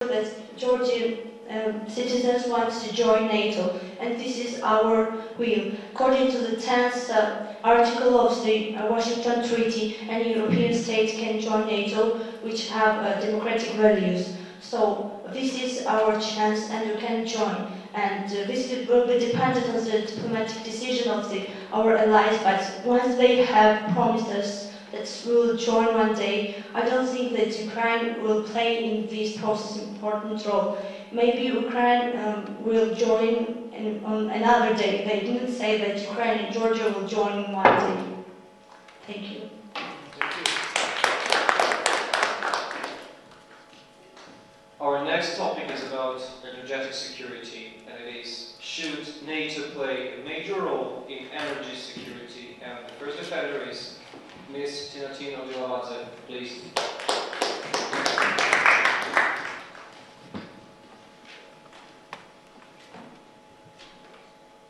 that Georgian citizens want to join NATO, and this is our will. According to the 10th article of the Washington Treaty, any European state can join NATO, which have democratic values. So this is our chance, and we can join. And this will be dependent on the diplomatic decision of our allies. But once they have promised us that we will join one day, I don't think that Ukraine will play in this process an important role. Maybe Ukraine will join on another day. They didn't say that Ukraine and Georgia will join in one day. Thank you. Our next topic is about energetic security, and it is, should NATO play a major role in energy security? And the first offender is Ms. Tinatin Odilavadze, please.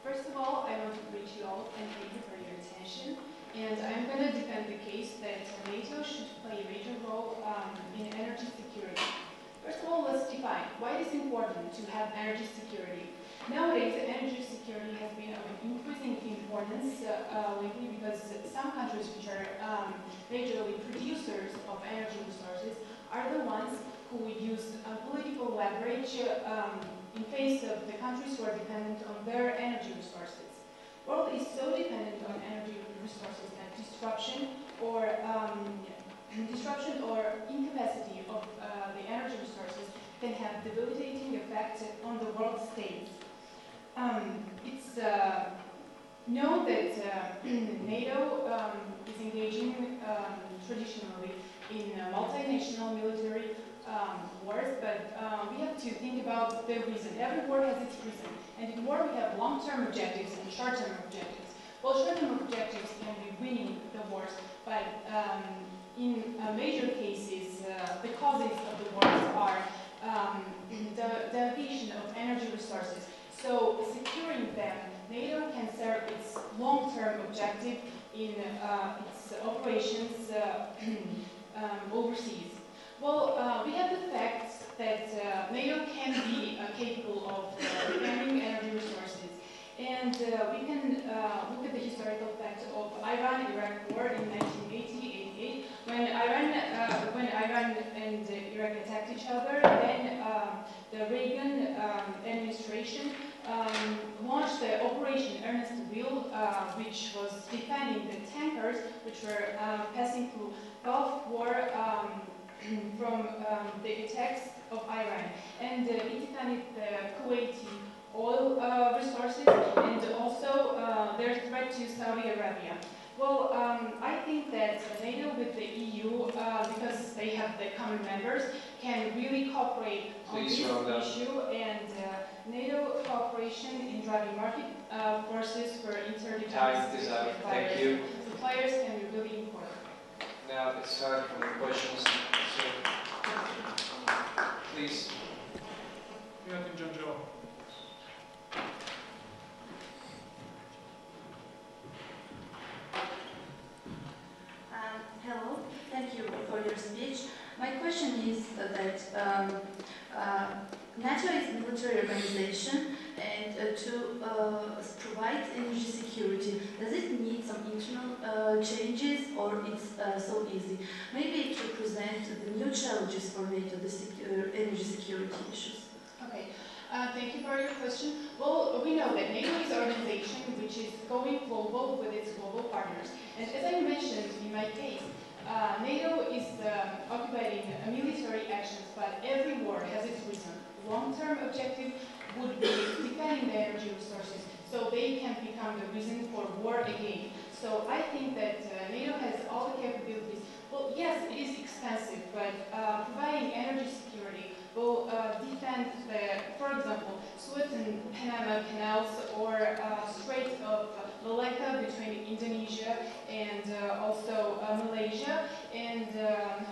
First of all, I want to greet you all and thank you for your attention. And I'm going to defend the case that NATO should play a major role in energy security. First of all, let's define why it is important to have energy security. Nowadays, energy security has been of increasing importance lately because some countries which are majorly producers of energy resources are the ones who use political leverage in face of the countries who are dependent on their energy resources. The world is so dependent on energy resources that disruption or incapacity of the energy resources can have debilitating effects on the world states. It's known that NATO is engaging traditionally in multinational military wars, but we have to think about the reason. Every war has its reason, and in war we have long-term objectives and short-term objectives. Well, short-term objectives can be winning the wars, but in major cases, the causes of the wars are the depletion of energy resources. So securing them, NATO can serve its long-term objective in its operations overseas. Well, we have the facts that NATO can be capable of defending energy resources. And we can look at the historical fact of Iran-Iraq war in 1980-88, when Iran and Iraq attacked each other. Then the Reagan administration launched the Operation Earnest Will, which was defending the tankers which were passing through Gulf War from the attacks of Iran. And it defended the Kuwaiti oil resources and also their threat to Saudi Arabia. Well, I think that NATO with the EU, because they have the common members, can really cooperate on this issue, and NATO cooperation in driving market forces for interdependence suppliers can be really important. Now it's time for the questions. So, please. Hello, thank you for your speech. My question is that NATO is a military organization, and to provide energy security, does it need some internal changes, or it's so easy? Maybe it represents the new challenges for NATO, the energy security issues. Okay. Thank you for your question. Well, we know that NATO is an organization which is going global with its global partners. And as I mentioned in my case, NATO is occupating military actions, but every war has its reason. Long-term objective would be defending the energy resources, so they can become the reason for war again. So I think that NATO has all the capabilities. Well, yes, it is expensive, but providing energy security will defend, for example, Suez and Panama canals, or Strait of Malacca between Indonesia and also Malaysia, and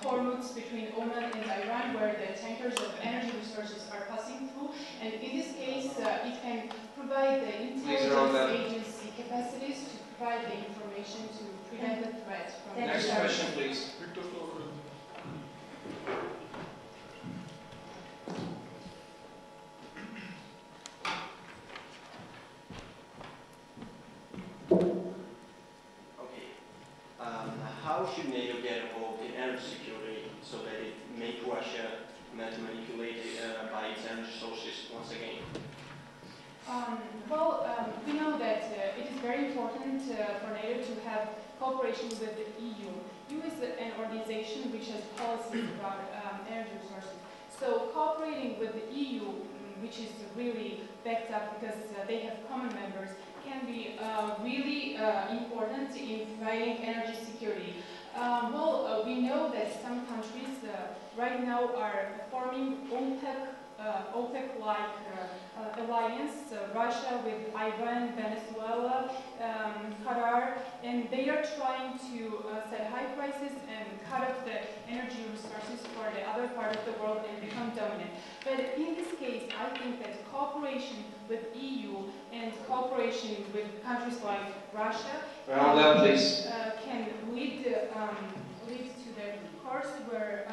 Hormuz between Oman and Iran, where the tankers of energy resources are passing through. And in this case, it can provide the intelligence agency capacities to provide the information to prevent the threat from the Next question, please. once again? We know that it is very important for NATO to have cooperation with the EU. EU is an organization which has policies about energy resources. So cooperating with the EU, which is really backed up because they have common members, can be really important in providing energy security. We know that some countries right now are forming OPEC-like alliance, Russia with Iran, Venezuela, Qatar, and they are trying to set high prices and cut off the energy resources for the other part of the world and become dominant. But in this case, I think that cooperation with EU and cooperation with countries like Russia can lead to the course where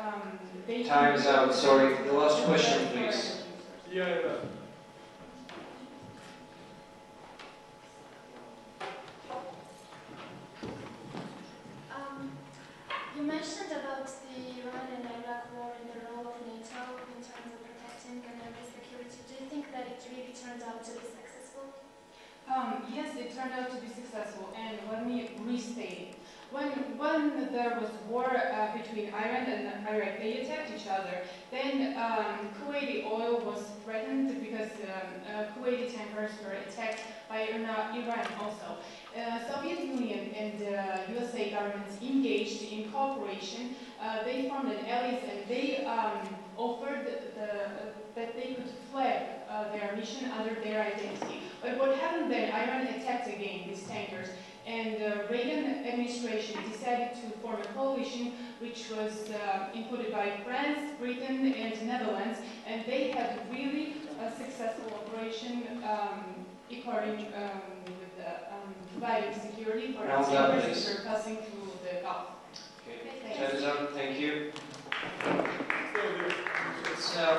they Time is out. Sorry. The last question, please. Yeah. You mentioned about the Iran and Iraq war and the role of NATO in terms of protecting energy security. Do you think that it really turned out to be successful? Yes, it turned out to be successful, and let me restate. When there was war between Iran and Iraq, they attacked each other. Then Kuwaiti oil was threatened because Kuwaiti tankers were attacked by Iran also. Soviet Union and USA governments engaged in cooperation. They formed an alliance and they offered that they could flag their mission under their identity. But what happened then, Iran attacked again these tankers, and the Reagan administration decided to form a coalition which was included by France, Britain, and Netherlands, and they had really a successful operation according with providing security for tankers that are passing through the Gulf. Okay, time's up. Thank you. It's now